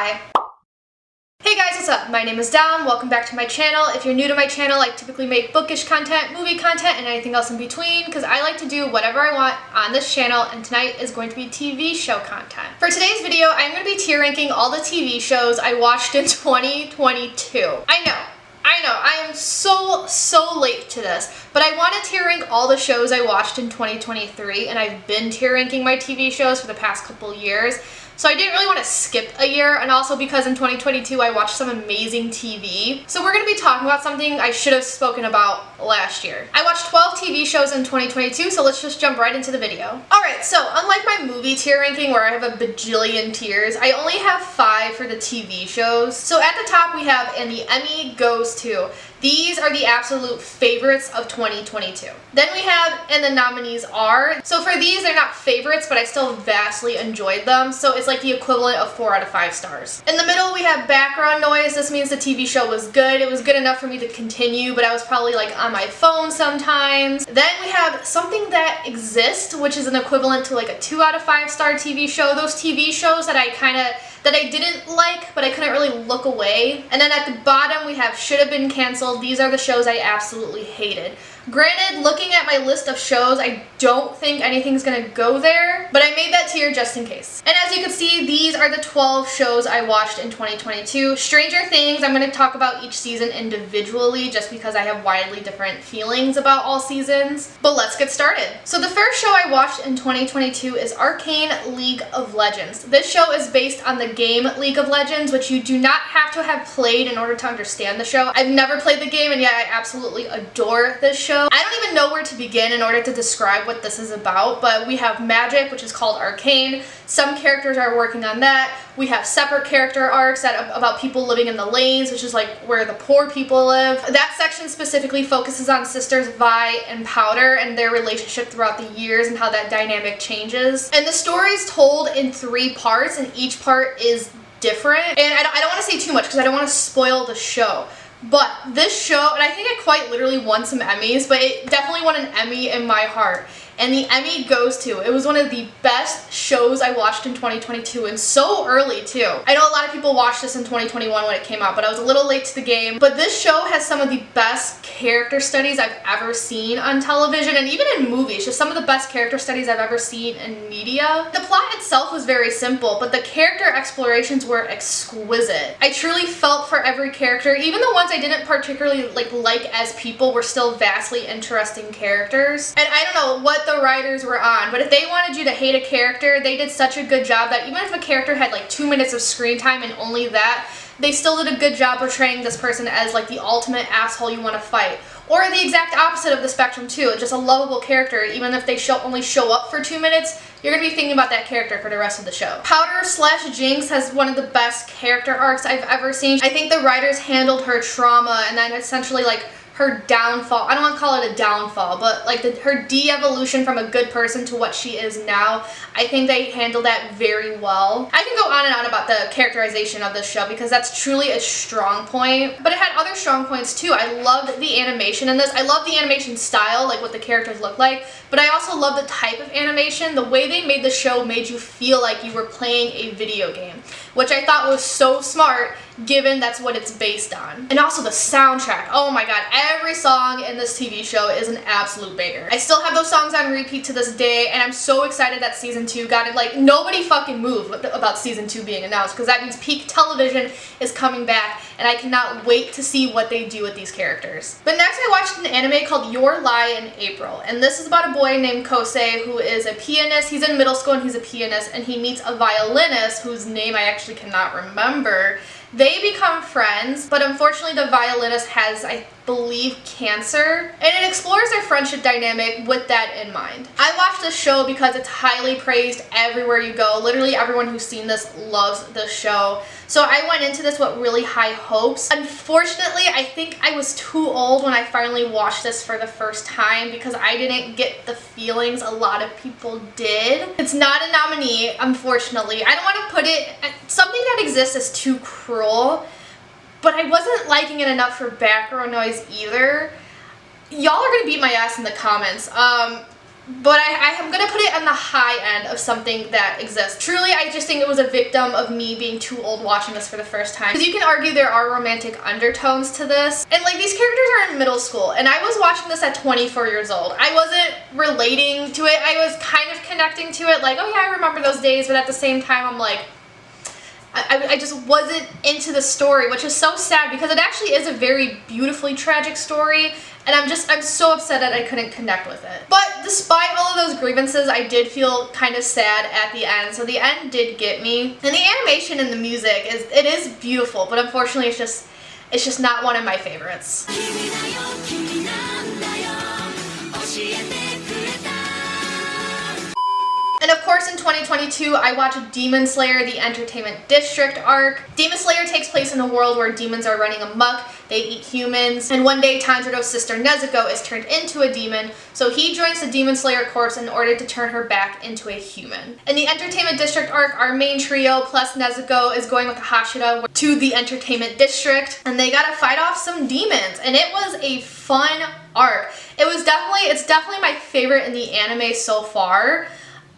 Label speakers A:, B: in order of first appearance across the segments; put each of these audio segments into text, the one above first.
A: Lie. Hey guys, what's up? My name is Dom. Welcome back to my channel. If you're new to my channel, I typically make bookish content, movie content, and anything else in between because I like to do whatever I want on this channel, and tonight is going to be TV show content. For today's video, I'm going to be tier ranking all the TV shows I watched in 2022. I know, I am so late to this, but I want to tier rank all the shows I watched in 2023, and I've been tier ranking my TV shows for the past couple years. So I didn't really want to skip a year, and also because in 2022 I watched some amazing TV. So we're going to be talking about something I should have spoken about last year. I watched 12 TV shows in 2022, so let's just jump right into the video. Alright, so unlike my movie tier ranking where I have a bajillion tiers, I only have 5 for the TV shows. So at the top we have And the Emmy Goes To. These are the absolute favorites of 2022. Then we have And the Nominees Are. So for these, they're not favorites, but I still vastly enjoyed them. So it's like the equivalent of 4 out of 5 stars. In the middle, we have Background Noise. This means the TV show was good. It was good enough for me to continue, but I was probably like on my phone sometimes. Then we have Something That Exists, which is an equivalent to like a 2 out of 5 star TV show. Those TV shows that I didn't like, but I couldn't really look away. And then at the bottom, we have Should Have Been Canceled. These are the shows I absolutely hated. Granted, looking at my list of shows, I don't think anything's gonna go there, but I made that tier just in case. And as you can see, these are the 12 shows I watched in 2022. Stranger Things, I'm gonna talk about each season individually just because I have widely different feelings about all seasons. But let's get started. So the first show I watched in 2022 is Arcane League of Legends. This show is based on the game League of Legends, which you do not have to have played in order to understand the show. I've never played the game, and yet I absolutely adore this show. I don't even know where to begin in order to describe what this is about, but we have magic, which is called Arcane. Some characters are working on that. We have separate character arcs about people living in the lanes, which is like where the poor people live. That section specifically focuses on sisters Vi and Powder and their relationship throughout the years and how that dynamic changes. And the story is told in 3 parts, and each part is different. And I don't want to say too much because I don't want to spoil the show. But this show, and I think it quite literally won some Emmys, but it definitely won an Emmy in my heart. And the Emmy goes to, it was one of the best shows I watched in 2022, and so early too. I know a lot of people watched this in 2021 when it came out, but I was a little late to the game. But this show has some of the best character studies I've ever seen on television, and even in movies, just some of the best character studies I've ever seen in media. The plot itself was very simple, but the character explorations were exquisite. I truly felt for every character, even the ones I didn't particularly like as people were still vastly interesting characters. And I don't know what the writers were on, but if they wanted you to hate a character, they did such a good job that even if a character had like 2 minutes of screen time and only that, they still did a good job portraying this person as like the ultimate asshole you want to fight. Or the exact opposite of the spectrum too, just a lovable character. Even if they only show up for 2 minutes, you're going to be thinking about that character for the rest of the show. Powder/Jinx has one of the best character arcs I've ever seen. I think the writers handled her trauma and then essentially like her downfall. I don't want to call it a downfall, but like her de-evolution from a good person to what she is now. I think they handled that very well. I can go on and on about the characterization of this show because that's truly a strong point, but it had other strong points too. I loved the animation in this. I love the animation style, like what the characters look like, but I also love the type of animation. The way they made the show made you feel like you were playing a video game, which I thought was so smart given that's what it's based on. And also the soundtrack. Oh my god, every song in this TV show is an absolute banger. I still have those songs on repeat to this day, and I'm so excited that season 2 got it. Like, nobody fucking moved about season 2 being announced because that means peak television is coming back, and I cannot wait to see what they do with these characters. But next I watched an anime called Your Lie in April, and this is about a boy named Kosei who is a pianist. He's in middle school and he's a pianist, and he meets a violinist whose name I actually cannot remember. They become friends, but unfortunately the violinist has, I believe, cancer, and it explores their friendship dynamic with that in mind. I watched this show because it's highly praised everywhere you go. Literally everyone who's seen this loves this show. So I went into this with really high hopes. Unfortunately, I think I was too old when I finally watched this for the first time because I didn't get the feelings a lot of people did. It's not a nominee, unfortunately. I don't want to put it, Something That Exists is too cruel, but I wasn't liking it enough for Background Noise either. Y'all are gonna beat my ass in the comments. but I am gonna put it on the high end of something that exists. Truly, I just think it was a victim of me being too old watching this for the first time. Because you can argue there are romantic undertones to this. And like, these characters are in middle school, and I was watching this at 24 years old. I wasn't relating to it. I was kind of connecting to it, like, oh yeah, I remember those days, but at the same time, I'm like, I just wasn't into the story, which is so sad because it actually is a very beautifully tragic story, and I'm so upset that I couldn't connect with it. But despite all of those grievances, I did feel kind of sad at the end, so the end did get me. And the animation and the music is beautiful, but unfortunately it's just not one of my favorites. And of course, in 2022, I watched Demon Slayer: The Entertainment District arc. Demon Slayer takes place in a world where demons are running amok, they eat humans, and one day Tanjiro's sister Nezuko is turned into a demon, so he joins the Demon Slayer Corps in order to turn her back into a human. In the Entertainment District arc, our main trio plus Nezuko is going with Hashira to the Entertainment District, and they gotta fight off some demons, and it was a fun arc. It's definitely my favorite in the anime so far.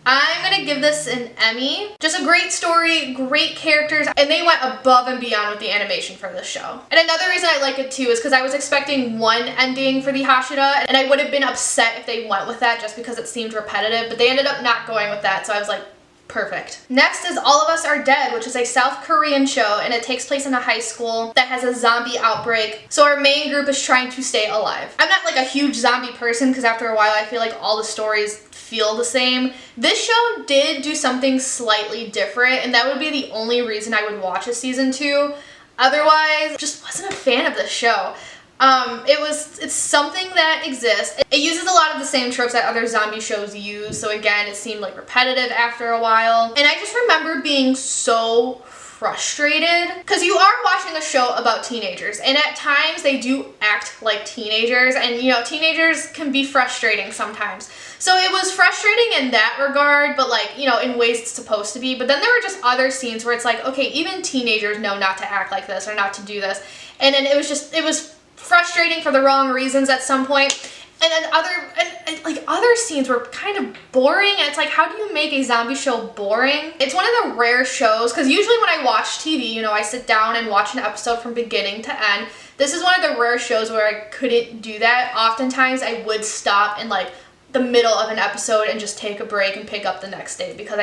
A: I'm gonna give this an Emmy. Just a great story, great characters, and they went above and beyond with the animation for this show. And another reason I like it too is because I was expecting one ending for the Hashira, and I would have been upset if they went with that just because it seemed repetitive, but they ended up not going with that, so I was like, perfect. Next is All of Us Are Dead, which is a South Korean show, and it takes place in a high school that has a zombie outbreak, so our main group is trying to stay alive. I'm not like a huge zombie person because after a while I feel like all the stories feel the same. This show did do something slightly different, and that would be the only reason I would watch a season 2. Otherwise, just wasn't a fan of this show. It's something that exists. It uses a lot of the same tropes that other zombie shows use, so again, it seemed like repetitive after a while. And I just remember being so frustrated because you are watching a show about teenagers, and at times they do act like teenagers, and you know, teenagers can be frustrating sometimes. So it was frustrating in that regard, but like, you know, in ways it's supposed to be. But then there were just other scenes where it's like, okay, even teenagers know not to act like this or not to do this. And then it was frustrating for the wrong reasons at some point. And then other scenes were kind of boring, and it's like, how do you make a zombie show boring? It's one of the rare shows, because usually when I watch TV, you know, I sit down and watch an episode from beginning to end. This is one of the rare shows where I couldn't do that. Oftentimes I would stop in like the middle of an episode and just take a break and pick up the next day because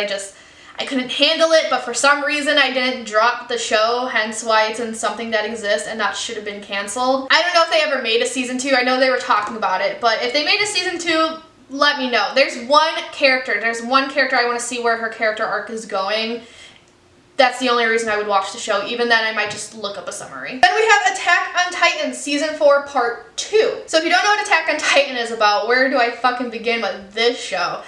A: I couldn't handle it, but for some reason I didn't drop the show, hence why it's in something that exists and not should have been canceled. I don't know if they ever made a season 2. I know they were talking about it, but if they made a season 2, let me know. There's one character I want to see where her character arc is going. That's the only reason I would watch the show. Even then, I might just look up a summary. Then we have Attack on Titan Season 4 Part 2. So if you don't know what Attack on Titan is about, where do I fucking begin with this show?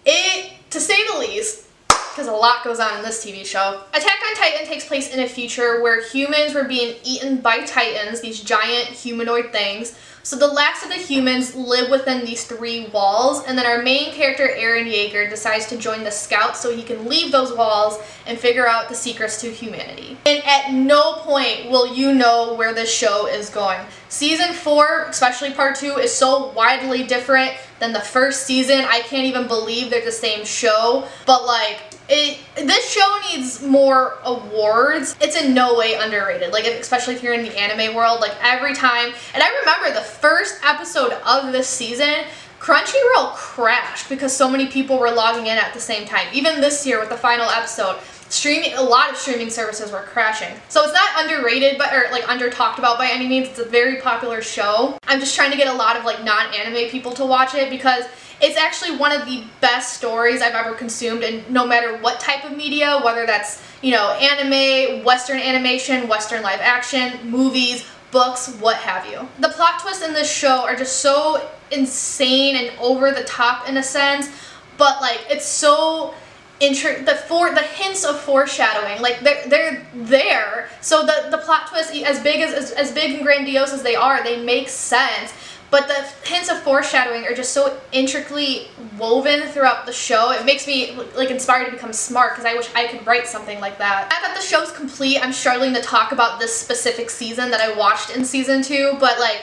A: To say the least, because a lot goes on in this TV show. Attack on Titan takes place in a future where humans were being eaten by titans, these giant humanoid things. So the last of the humans live within these 3 walls, and then our main character, Eren Yeager, decides to join the Scouts so he can leave those walls and figure out the secrets to humanity. And at no point will you know where this show is going. Season 4, especially Part 2, is so widely different than the first season. I can't even believe they're the same show, but like, this show needs more awards. It's in no way underrated, like especially if you're in the anime world. Like every time, and I remember the first episode of this season, Crunchyroll crashed because so many people were logging in at the same time. Even this year with the final episode, a lot of streaming services were crashing. So it's not underrated, or like under talked about by any means. It's a very popular show. I'm just trying to get a lot of like non-anime people to watch it because it's actually one of the best stories I've ever consumed, and no matter what type of media, whether that's, you know, anime, Western animation, Western live action, movies, books, what have you. The plot twists in this show are just so insane and over the top in a sense, but like it's so the hints of foreshadowing, like they're there. So the plot twists, as big and grandiose as they are, they make sense. But the hints of foreshadowing are just so intricately woven throughout the show. It makes me like inspired to become smart because I wish I could write something like that. Now that the show's complete, I'm struggling to talk about this specific season that I watched in season 2, but like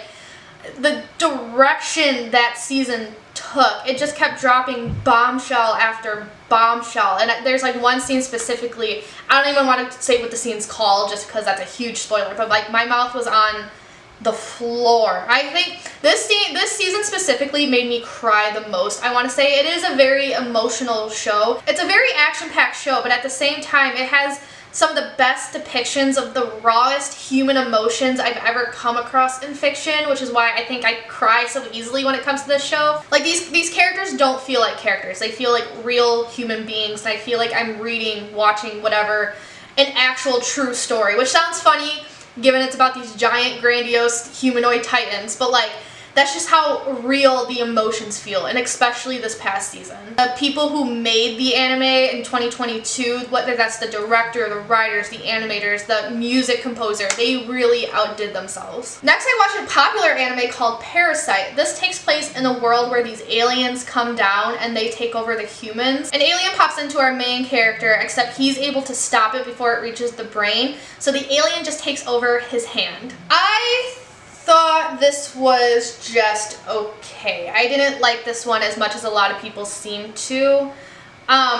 A: the direction that season took took. It just kept dropping bombshell after bombshell. And there's like one scene specifically, I don't even want to say what the scene's called just because that's a huge spoiler, but like my mouth was on the floor. I think this season specifically made me cry the most. I want to say it is a very emotional show. It's a very action-packed show, but at the same time it has some of the best depictions of the rawest human emotions I've ever come across in fiction, which is why I think I cry so easily when it comes to this show. Like these characters don't feel like characters. They feel like real human beings, and I feel like I'm reading, watching, whatever, an actual true story, which sounds funny given it's about these giant, grandiose humanoid titans, but like that's just how real the emotions feel, and especially this past season. The people who made the anime in 2022, whether that's the director, the writers, the animators, the music composer, they really outdid themselves. Next, I watched a popular anime called Parasite. This takes place in a world where these aliens come down and they take over the humans. An alien pops into our main character, except he's able to stop it before it reaches the brain, so the alien just takes over his hand. I thought this was just okay. I didn't like this one as much as a lot of people seem to.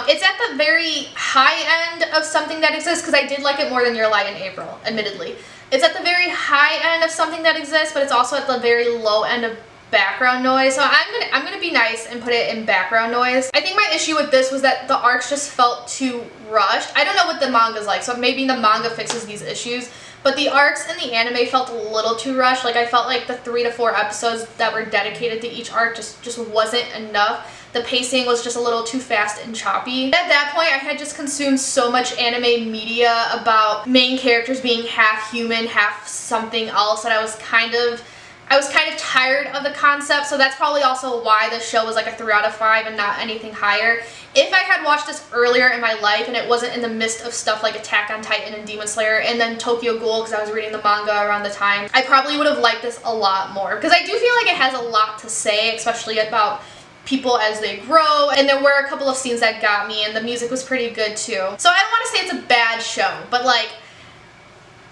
A: It's at the very high end of something that exists, because I did like it more than Your Lie in April, admittedly. It's at the very high end of something that exists, but it's also at the very low end of background noise. So I'm gonna be nice and put it in background noise. I think my issue with this was that the arcs just felt too rushed. I don't know what the manga's like, so maybe the manga fixes these issues. But the arcs in the anime felt a little too rushed. Like I felt like the 3 to 4 episodes that were dedicated to each arc just wasn't enough. The pacing was just a little too fast and choppy. At that point, I had just consumed so much anime media about main characters being half human, half something else, that I was kind of tired of the concept, so that's probably also why this show was like a 3 out of 5 and not anything higher. If I had watched this earlier in my life and it wasn't in the midst of stuff like Attack on Titan and Demon Slayer and then Tokyo Ghoul, because I was reading the manga around the time, I probably would have liked this a lot more, because I do feel like it has a lot to say, especially about people as they grow, and there were a couple of scenes that got me, and the music was pretty good too. So I don't want to say it's a bad show, but like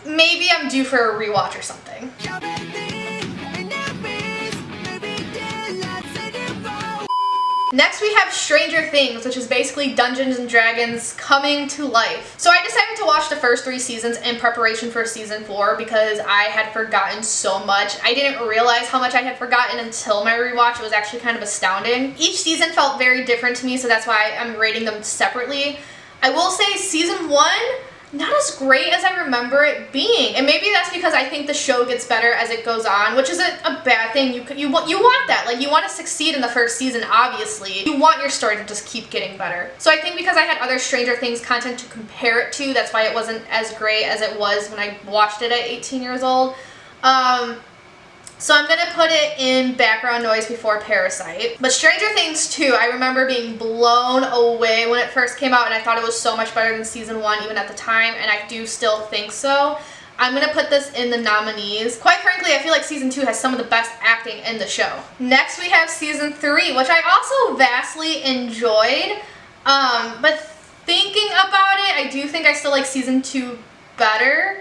A: maybe I'm due for a rewatch or something. Next we have Stranger Things, which is basically Dungeons & Dragons coming to life. So I decided to watch the first 3 seasons in preparation for season 4 because I had forgotten so much. I didn't realize how much I had forgotten until my rewatch. It was actually kind of astounding. Each season felt very different to me, so that's why I'm rating them separately. I will say season 1, not as great as I remember it being, and maybe that's because I think the show gets better as it goes on, which isn't a bad thing. You want that, like you want to succeed in the first season, obviously. You want your story to just keep getting better. So I think because I had other Stranger Things content to compare it to, that's why it wasn't as great as it was when I watched it at 18 years old. So I'm gonna put it in background noise before Parasite. But Stranger Things 2, I remember being blown away when it first came out, and I thought it was so much better than season 1 even at the time, and I do still think so. I'm gonna put this in the nominees. Quite frankly, I feel like season 2 has some of the best acting in the show. Next we have season 3, which I also vastly enjoyed, but thinking about it, I do think I still like season 2 better.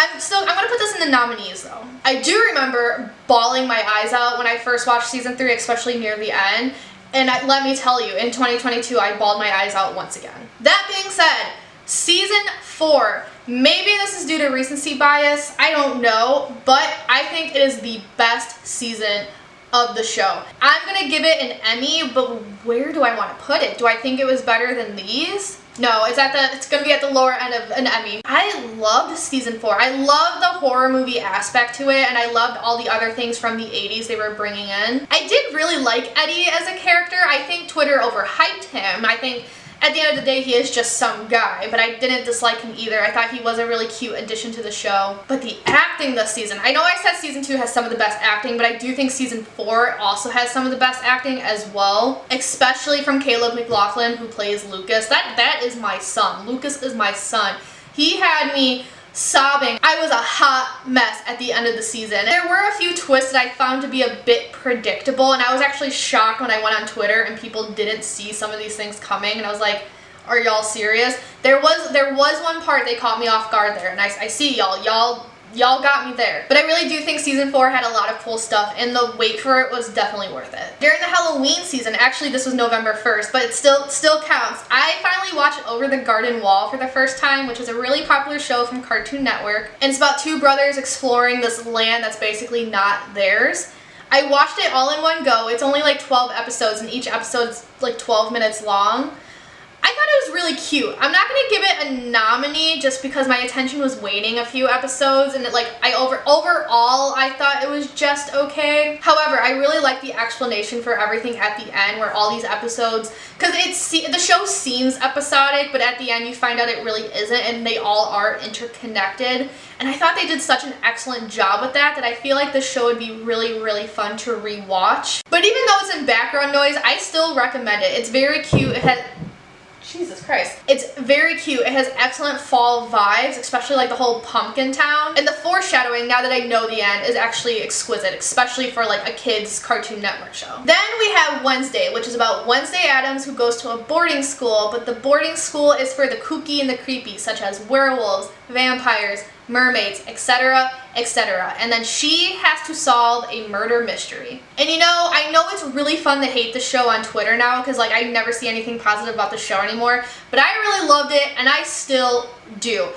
A: I'm gonna put this in the nominees though. I do remember bawling my eyes out when I first watched season 3, especially near the end. And let me tell you, in 2022, I bawled my eyes out once again. That being said, season 4, maybe this is due to recency bias, I don't know, but I think it is the best season of the show. I'm gonna give it an Emmy, but where do I want to put it? Do I think it was better than these? No, it's gonna be at the lower end of an Emmy. I loved season 4. I loved the horror movie aspect to it, and I loved all the other things from the 80s they were bringing in. I did really like Eddie as a character. I think Twitter overhyped him. I think at the end of the day, he is just some guy, but I didn't dislike him either. I thought he was a really cute addition to the show. But the acting this season, I know I said season 2 has some of the best acting, but I do think season 4 also has some of the best acting as well, especially from Caleb McLaughlin, who plays Lucas. That is my son. Lucas is my son. He had me sobbing. I was a hot mess at the end of the season. There were a few twists that I found to be a bit predictable, and I was actually shocked when I went on Twitter and people didn't see some of these things coming, and I was like, are y'all serious? There was one part they caught me off guard there, and I see y'all y'all got me there. But I really do think season 4 had a lot of cool stuff, and the wait for it was definitely worth it. During the Halloween season, actually this was November 1st, but it still counts. I finally watched Over the Garden Wall for the first time, which is a really popular show from Cartoon Network. And it's about two brothers exploring this land that's basically not theirs. I watched it all in one go. It's only like 12 episodes, and each episode's like 12 minutes long. I thought it was really cute. I'm not gonna give it a nominee just because my attention was waning a few episodes, and overall I thought it was just okay. However, I really like the explanation for everything at the end, where all these episodes, because the show seems episodic, but at the end you find out it really isn't, and they all are interconnected. And I thought they did such an excellent job with that I feel like the show would be really, really fun to rewatch. But even though it's in background noise, I still recommend it. It's very cute. It has Jesus Christ. It's very cute. It has excellent fall vibes, especially like the whole pumpkin town. And the foreshadowing, now that I know the end, is actually exquisite, especially for like a kid's Cartoon Network show. Then we have Wednesday, which is about Wednesday Addams, who goes to a boarding school, but the boarding school is for the kooky and the creepy, such as werewolves, vampires, mermaids, etc., etc. And then she has to solve a murder mystery. And you know, I know it's really fun to hate the show on Twitter now, because like I never see anything positive about the show anymore, but I really loved it, and I still do.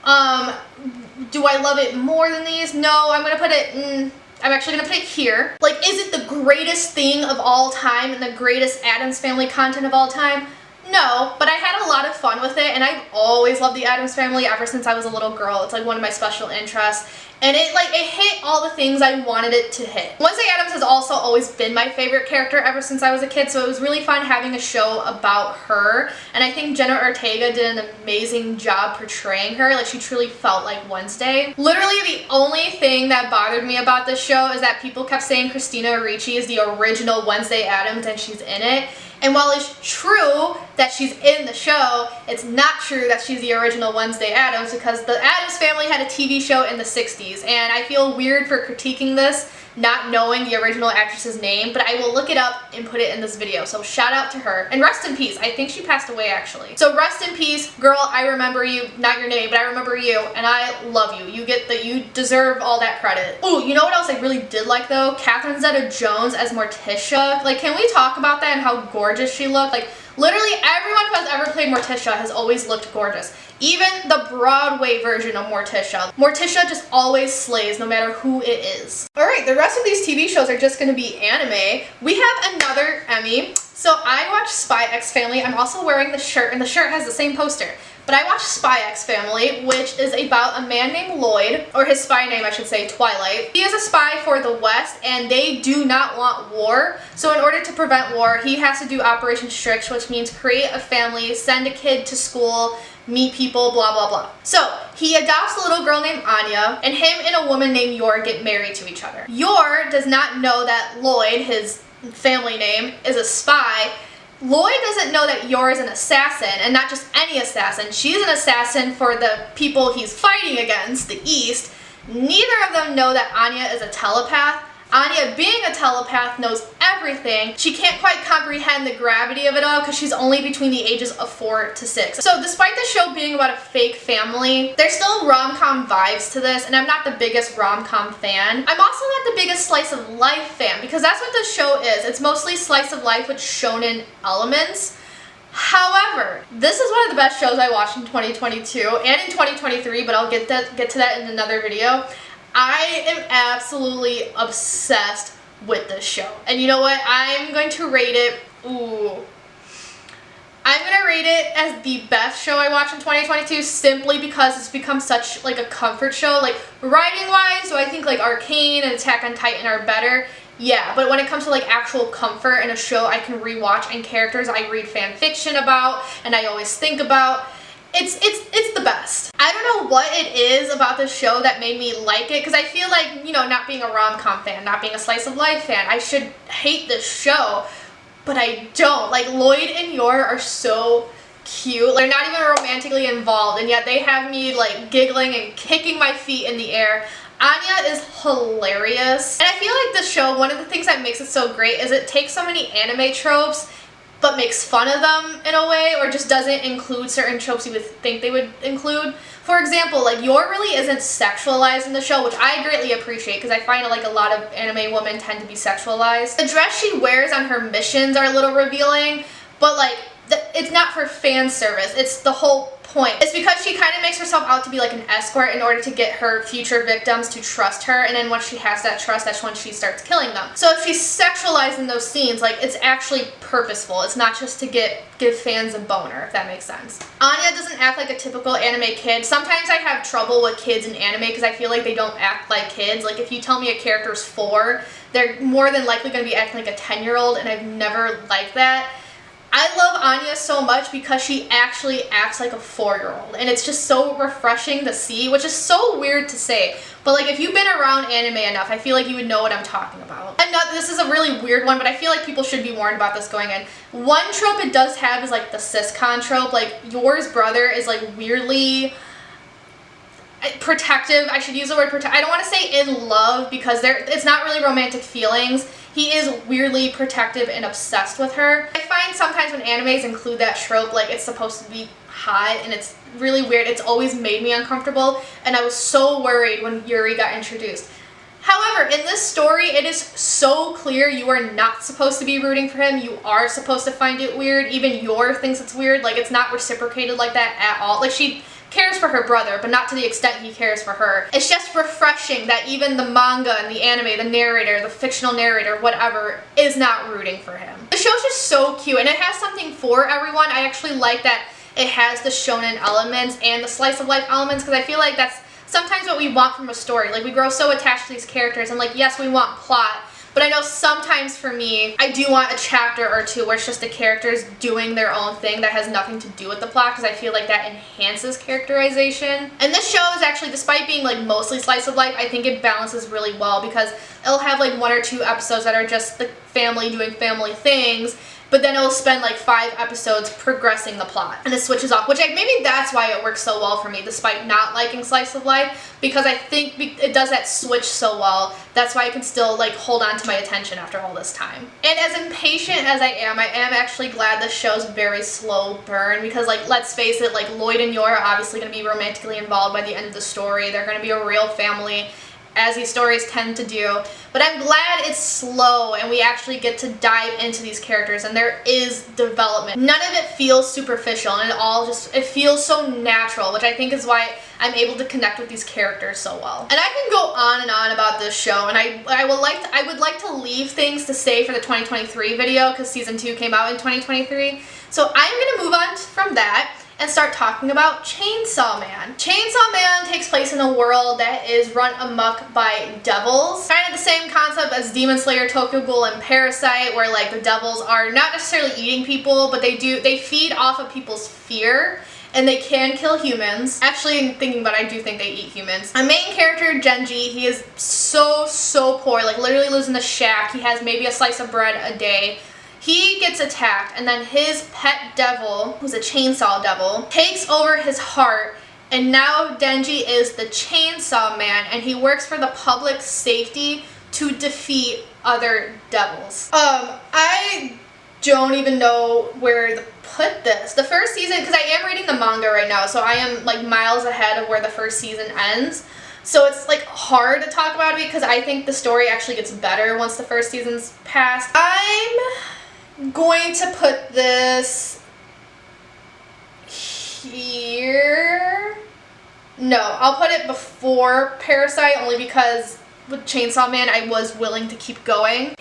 A: Do I love it more than these? No, I'm gonna put it, I'm actually gonna put it here. Like, is it the greatest thing of all time and the greatest Addams Family content of all time? No, but I had a lot of fun with it, and I've always loved the Addams Family ever since I was a little girl. It's like one of my special interests, and it hit all the things I wanted it to hit. Wednesday Addams has also always been my favorite character ever since I was a kid, so it was really fun having a show about her, and I think Jenna Ortega did an amazing job portraying her. Like, she truly felt like Wednesday. Literally the only thing that bothered me about this show is that people kept saying Christina Ricci is the original Wednesday Addams and she's in it. And while it's true that she's in the show, it's not true that she's the original Wednesday Addams, because the Addams Family had a TV show in the 60s, and I feel weird for critiquing this, not knowing the original actress's name, but I will look it up and put it in this video, so shout out to her. And rest in peace. I think she passed away, actually. So rest in peace, girl, I remember you. Not your name, but I remember you, and I love you. You deserve all that credit. Ooh, you know what else I really did like, though? Catherine Zeta-Jones as Morticia. Like, can we talk about that and how gorgeous she looked? Like, literally everyone who has ever played Morticia has always looked gorgeous. Even the Broadway version of Morticia. Morticia just always slays, no matter who it is. Alright, the rest of these TV shows are just going to be anime. We have another Emmy. So I watched Spy X Family. I'm also wearing the shirt, and the shirt has the same poster. But I watched Spy X Family, which is about a man named Lloyd, or his spy name, I should say, Twilight. He is a spy for the West, and they do not want war. So in order to prevent war, he has to do Operation Strix, which means create a family, send a kid to school, meet people, blah, blah, blah. So he adopts a little girl named Anya, and him and a woman named Yor get married to each other. Yor does not know that Lloyd, his family name, is a spy. Lloyd doesn't know that Yor is an assassin, and not just any assassin. She's an assassin for the people he's fighting against, the East. Neither of them know that Anya is a telepath. Anya, being a telepath, knows everything. She can't quite comprehend the gravity of it all because she's only between the ages of 4 to 6. So despite the show being about a fake family, there's still rom-com vibes to this, and I'm not the biggest rom-com fan. I'm also not the biggest slice of life fan, because that's what this show is. It's mostly slice of life with shonen elements. However, this is one of the best shows I watched in 2022 and in 2023, but I'll get to that in another video. I am absolutely obsessed with this show. And you know what? I'm going to rate it, I'm going to rate it as the best show I watched in 2022, simply because it's become such like a comfort show. Like, writing wise, so I think like Arcane and Attack on Titan are better. Yeah, but when it comes to like actual comfort in a show I can rewatch, and characters I read fan fiction about and I always think about, it's the best. I don't know what it is about this show that made me like it, because I feel like, you know, not being a rom-com fan, not being a slice of life fan, I should hate this show, but I don't. Like, Lloyd and Yor are so cute. They're not even romantically involved, and yet they have me like giggling and kicking my feet in the air. Anya is hilarious. And I feel like this show, one of the things that makes it so great is it takes so many anime tropes but makes fun of them in a way, or just doesn't include certain tropes you would think they would include. For example, like, Yor really isn't sexualized in the show, which I greatly appreciate because I find like a lot of anime women tend to be sexualized. The dress she wears on her missions are a little revealing, but like, it's not for fan service. It's the whole point. It's because she kind of makes herself out to be like an escort in order to get her future victims to trust her, and then once she has that trust, that's when she starts killing them. So if she's sexualized in those scenes, like, it's actually purposeful. It's not just to give fans a boner, if that makes sense. Anya doesn't act like a typical anime kid. Sometimes I have trouble with kids in anime because I feel like they don't act like kids. Like, if you tell me a character's 4, they're more than likely going to be acting like a 10-year-old, and I've never liked that. I love Anya so much because she actually acts like a 4-year-old, and it's just so refreshing to see, which is so weird to say, but like, if you've been around anime enough, I feel like you would know what I'm talking about. And this is a really weird one, but I feel like people should be warned about this going in. One trope it does have is like the cis-con trope. Like, Yor's brother is like weirdly protective. I should use the word protect. I don't want to say in love because it's not really romantic feelings. He is weirdly protective and obsessed with her. I find sometimes when animes include that trope, like, it's supposed to be hot, and it's really weird. It's always made me uncomfortable, and I was so worried when Yuri got introduced. However, in this story, it is so clear you are not supposed to be rooting for him. You are supposed to find it weird. Even Yor thinks it's weird. Like, it's not reciprocated like that at all. Like, she cares for her brother, but not to the extent he cares for her. It's just refreshing that even the manga and the anime, the narrator, the fictional narrator, whatever, is not rooting for him. The show's just so cute, and it has something for everyone. I actually like that it has the shonen elements and the slice of life elements, because I feel like that's sometimes what we want from a story. Like, we grow so attached to these characters, and like, yes, we want plot, but I know sometimes for me, I do want a chapter or two where it's just the characters doing their own thing that has nothing to do with the plot, because I feel like that enhances characterization. And this show is actually, despite being like mostly slice of life, I think it balances really well, because it'll have like 1 or 2 episodes that are just the family doing family things, but then it'll spend like 5 episodes progressing the plot, and it switches off, which maybe that's why it works so well for me despite not liking slice of life, because I think it does that switch so well. That's why I can still like hold on to my attention after all this time. And as impatient as I am actually glad this show's very slow burn, because like, let's face it, like, Lloyd and Yor are obviously going to be romantically involved by the end of the story. They're going to be a real family, as these stories tend to do, but I'm glad it's slow and we actually get to dive into these characters and there is development. None of it feels superficial, and it feels so natural, which I think is why I'm able to connect with these characters so well. And I can go on and on about this show, and I would like to leave things to say for the 2023 video, because season 2 came out in 2023. So I'm gonna move on from that and start talking about Chainsaw Man. Chainsaw Man takes place in a world that is run amok by devils. Kind of the same concept as Demon Slayer, Tokyo Ghoul, and Parasite, where like the devils are not necessarily eating people, but they feed off of people's fear, and they can kill humans. Actually, thinking about it, I do think they eat humans. Our main character, Genji, he is so poor, like literally lives in a shack. He has maybe a slice of bread a day. He gets attacked, and then his pet devil, who's a chainsaw devil, takes over his heart, and now Denji is the Chainsaw Man, and he works for the public safety to defeat other devils. I don't even know where to put this. The first season, because I am reading the manga right now, so I am like miles ahead of where the first season ends. So it's like hard to talk about it because I think the story actually gets better once the first season's passed. I'm going to put this here. No, I'll put it before Parasite, only because with Chainsaw Man I was willing to keep going.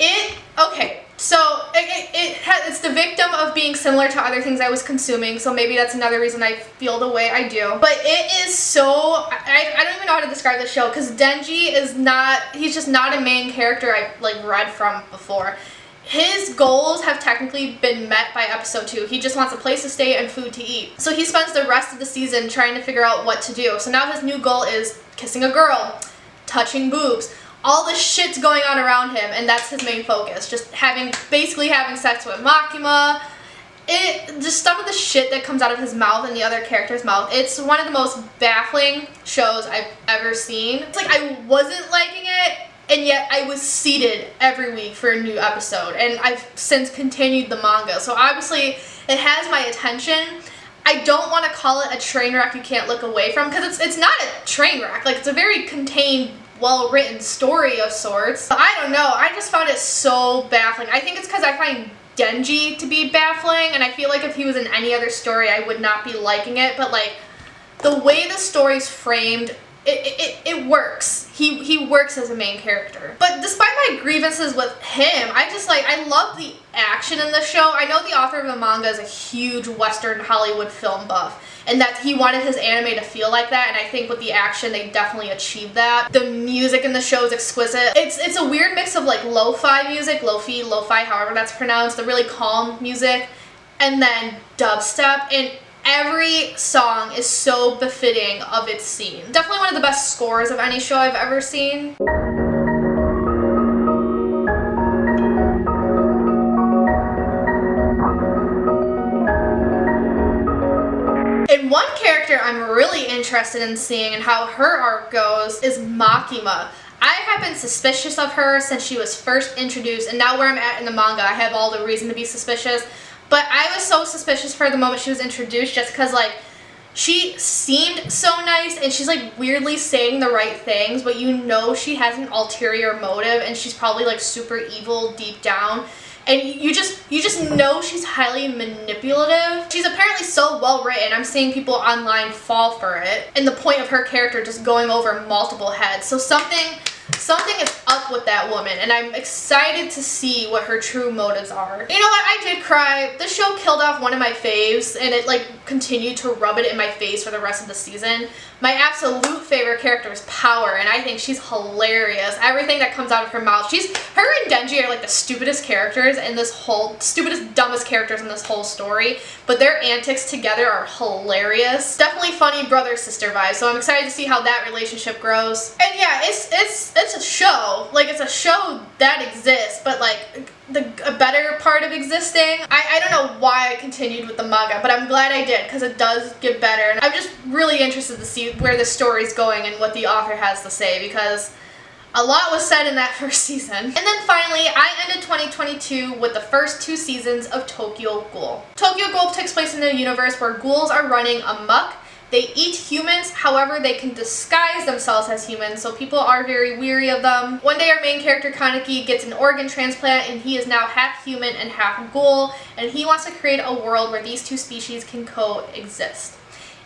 A: It's the victim of being similar to other things I was consuming, so maybe that's another reason I feel the way I do. But it is so, I don't even know how to describe the show, because Denji is not, he's just not a main character I've like read from before. His goals have technically been met by episode 2. He just wants a place to stay and food to eat. So he spends the rest of the season trying to figure out what to do. So now his new goal is kissing a girl, touching boobs. All this shit's going on around him, and that's his main focus. Just basically having sex with Makima. Just some of the shit that comes out of his mouth and the other character's mouth. It's one of the most baffling shows I've ever seen. It's like I wasn't liking it, and yet I was seated every week for a new episode, and I've since continued the manga. So obviously it has my attention. I don't want to call it a train wreck you can't look away from, because it's not a train wreck. Like, it's a very contained, well-written story of sorts. I don't know, I just found it so baffling. I think it's because I find Denji to be baffling, and I feel like if he was in any other story I would not be liking it, but like, the way the story's framed, it works. He works as a main character. But despite my grievances with him, I love the action in the show. I know the author of the manga is a huge Western Hollywood film buff, and that he wanted his anime to feel like that, and I think with the action they definitely achieved that. The music in the show is exquisite. It's a weird mix of like lo-fi music, lo-fi, however that's pronounced, the really calm music, and then dubstep, and every song is so befitting of its scene. Definitely one of the best scores of any show I've ever seen. And one character I'm really interested in seeing and how her arc goes is Makima. I have been suspicious of her since she was first introduced, and now where I'm at in the manga, I have all the reason to be suspicious. But I was so suspicious for her the moment she was introduced, just because, like, she seemed so nice, and she's, like, weirdly saying the right things, but you know she has an ulterior motive, and she's probably, like, super evil deep down. And you just know she's highly manipulative. She's apparently so well written, I'm seeing people online fall for it. And the point of her character just going over multiple heads. So something is up with that woman, and I'm excited to see what her true motives are. You know what, I did cry. This show killed off one of my faves, and it like continued to rub it in my face for the rest of the season. My absolute favorite character is Power, and I think she's hilarious. Everything that comes out of her mouth, her and Denji are like the stupidest characters in this whole, dumbest characters in this whole story, but their antics together are hilarious. Definitely funny brother-sister vibes, so I'm excited to see how that relationship grows. And yeah, it's a show. Like, it's a show that exists, but like, a better part of existing. I don't know why I continued with the manga, but I'm glad I did, because it does get better, and I'm just really interested to see where the story's going and what the author has to say, because a lot was said in that first season. And then finally, I ended 2022 with the first 2 seasons of Tokyo Ghoul. Tokyo Ghoul takes place in a universe where ghouls are running amok. They eat humans, however they can disguise themselves as humans, so people are very weary of them. One day our main character Kaneki gets an organ transplant, and he is now half human and half ghoul, and he wants to create a world where these 2 species can coexist.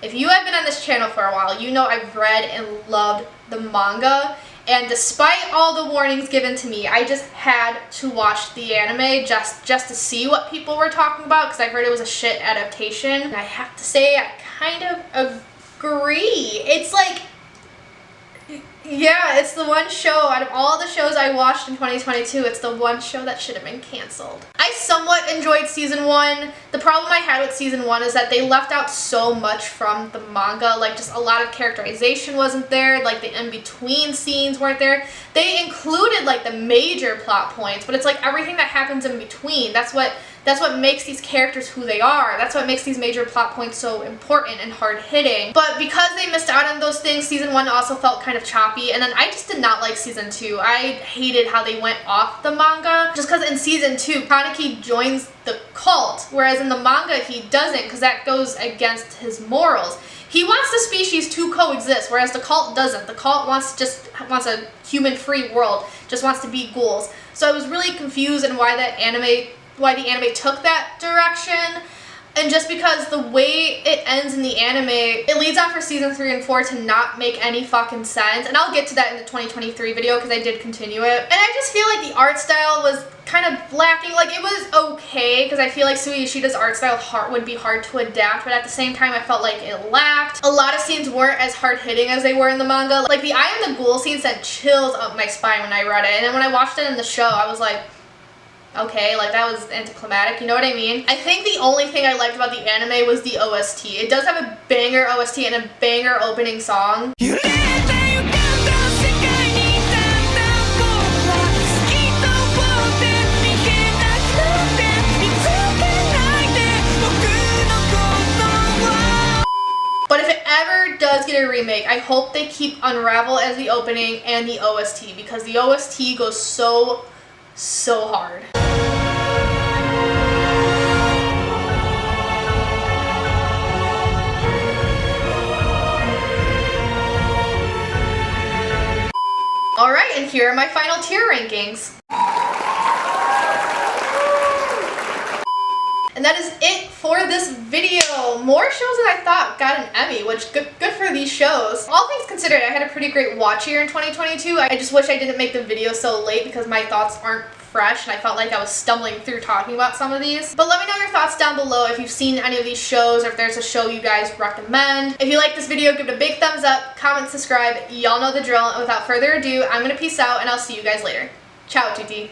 A: If you have been on this channel for a while, you know I've read and loved the manga, and despite all the warnings given to me, I just had to watch the anime just to see what people were talking about, because I heard it was a shit adaptation. And I have to say, I kind of agree. It's like, yeah, it's the one show out of all the shows I watched in 2022, it's the one show that should have been canceled. I somewhat enjoyed season 1. The problem I had with season 1 is that they left out so much from the manga, like just a lot of characterization wasn't there, like the in-between scenes weren't there. They included like the major plot points, but it's like everything that happens in between, that's what makes these characters who they are. That's what makes these major plot points so important and hard-hitting. But because they missed out on those things, season 1 also felt kind of choppy, and then I just did not like season 2. I hated how they went off the manga, just because in season 2, Kaneki joins the cult, whereas in the manga he doesn't, because that goes against his morals. He wants the species to coexist, whereas the cult doesn't. The cult wants a human-free world, just wants to be ghouls. So I was really confused in why the anime took that direction, and just because the way it ends in the anime, it leads on for season 3 and 4 to not make any fucking sense, and I'll get to that in the 2023 video because I did continue it. And I just feel like the art style was kind of lacking. Like, it was okay, because I feel like Sui Ishida's art style would be hard to adapt, but at the same time I felt like it lacked. A lot of scenes weren't as hard-hitting as they were in the manga. Like, the I Am the Ghoul scene sent chills up my spine when I read it, and then when I watched it in the show, I was like, okay, like that was anticlimactic, you know what I mean? I think the only thing I liked about the anime was the OST. It does have a banger OST and a banger opening song. But if it ever does get a remake, I hope they keep Unravel as the opening and the OST, because the OST goes so hard. and here are my final tier rankings. And that is it for this video. More shows than I thought got an Emmy, which good for these shows. All things considered, I had a pretty great watch year in 2022. I just wish I didn't make the video so late because my thoughts aren't fresh and I felt like I was stumbling through talking about some of these. But let me know your thoughts down below if you've seen any of these shows or if there's a show you guys recommend. If you like this video, give it a big thumbs up, comment, subscribe. Y'all know the drill. And without further ado, I'm gonna peace out and I'll see you guys later. Ciao, tutti.